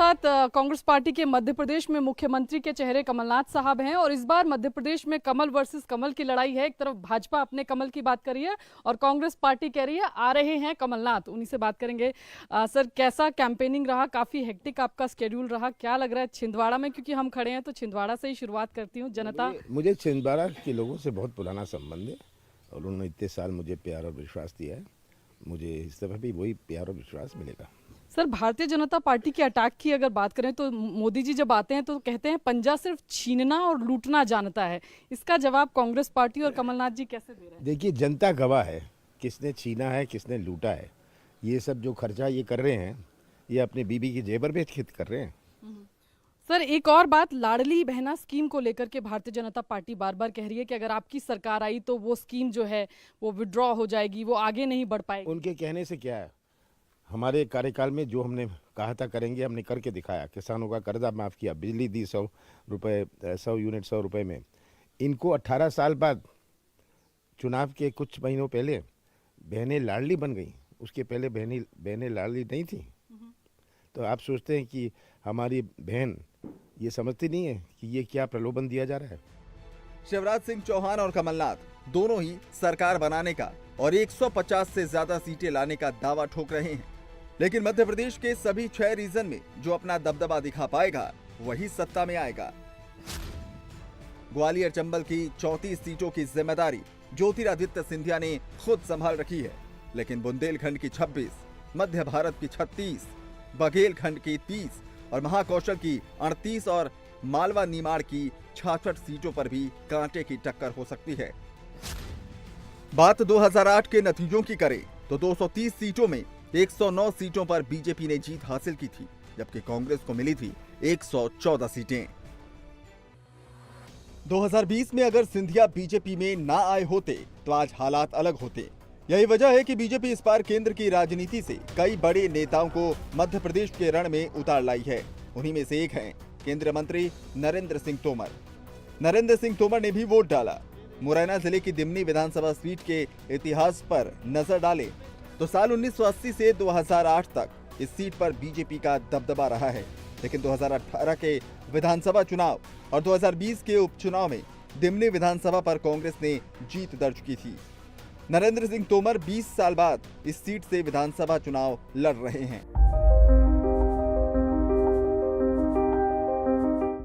साथ कांग्रेस पार्टी के मध्य प्रदेश में मुख्यमंत्री के चेहरे कमलनाथ साहब हैं और इस बार मध्य प्रदेश में कमल वर्सेस कमल की लड़ाई है। एक तरफ भाजपा अपने कमल की बात कर रही है और कांग्रेस पार्टी कह रही है आ रहे हैं कमलनाथ। उन्हीं से बात करेंगे। सर, कैसा कैंपेनिंग रहा? काफी हेक्टिक आपका स्केड्यूल रहा, क्या लग रहा है छिंदवाड़ा में? क्योंकि हम खड़े हैं तो छिंदवाड़ा से ही शुरुआत करती हूँ। जनता मुझे छिंदवाड़ा के लोगों से बहुत पुराना संबंध है और उन्होंने इतने साल मुझे प्यार और विश्वास दिया है। मुझे इस दफा भी वही प्यार और विश्वास मिलेगा। सर, भारतीय जनता पार्टी के अटैक की अगर बात करें तो मोदी जी जब आते हैं तो कहते हैं पंजा सिर्फ छीनना और लूटना जानता है। इसका जवाब कांग्रेस पार्टी और कमलनाथ जी कैसे दे रहे हैं? देखिए, जनता गवाह है, किसने छीना है किसने लूटा है। ये सब जो खर्चा ये कर रहे हैं ये अपने बीबी की जेबर बेच के कर रहे हैं। सर, एक और बात, लाडली बहना स्कीम को लेकर के भारतीय जनता पार्टी बार बार कह रही है कि अगर आपकी सरकार आई तो वो स्कीम जो है वो विड्रॉ हो जाएगी, वो आगे नहीं बढ़ पाएगी। उनके कहने से क्या है, हमारे कार्यकाल में जो हमने कहा था करेंगे हमने करके दिखाया। किसानों का कर्जा माफ़ किया, बिजली दी 100 रुपये 100 यूनिट 100 रुपये में। इनको 18 साल बाद चुनाव के कुछ महीनों पहले बहनें लाडली बन गई, उसके पहले बहनें लाडली नहीं थी। तो आप सोचते हैं कि हमारी बहन ये समझती नहीं है कि ये क्या प्रलोभन दिया जा रहा है। शिवराज सिंह चौहान और कमलनाथ दोनों ही सरकार बनाने का और 150 से ज्यादा सीटें लाने का दावा ठोक रहे हैं, लेकिन मध्य प्रदेश के सभी 6 रीजन में जो अपना दबदबा दिखा पाएगा वही सत्ता में आएगा। ग्वालियर चंबल की 34 सीटों की जिम्मेदारी ज्योतिरादित्य सिंधिया ने खुद संभाल रखी है, लेकिन बुंदेलखंड की 26, मध्य भारत की 36, बघेलखंड की 30 और महाकौशल की 38 और मालवा निमाड़ की 66 सीटों पर भी कांटे की टक्कर हो सकती है। बात 2008 के नतीजों की करें तो 230 सीटों में 109 सीटों पर बीजेपी ने जीत हासिल की थी, जबकि कांग्रेस को मिली थी 114 सीटें। 2020 में अगर सिंधिया बीजेपी में ना आए होते तो आज हालात अलग होते। यही वजह है कि बीजेपी इस बार केंद्र की राजनीति से कई बड़े नेताओं को मध्य प्रदेश के रण में उतार लाई है। उन्हीं में से एक हैं केंद्रीय मंत्री नरेंद्र सिंह तोमर। नरेंद्र सिंह तोमर ने भी वोट डाला। मुरैना जिले की दिमनी विधानसभा सीट के इतिहास पर नजर डालें तो साल 1980 से 2008 तक इस सीट पर बीजेपी का दबदबा रहा है, लेकिन 2018 के विधानसभा चुनाव और 2020 के उपचुनाव में दिमनी विधानसभा पर कांग्रेस ने जीत दर्ज की थी। नरेंद्र सिंह तोमर 20 साल बाद इस सीट से विधानसभा चुनाव लड़ रहे हैं।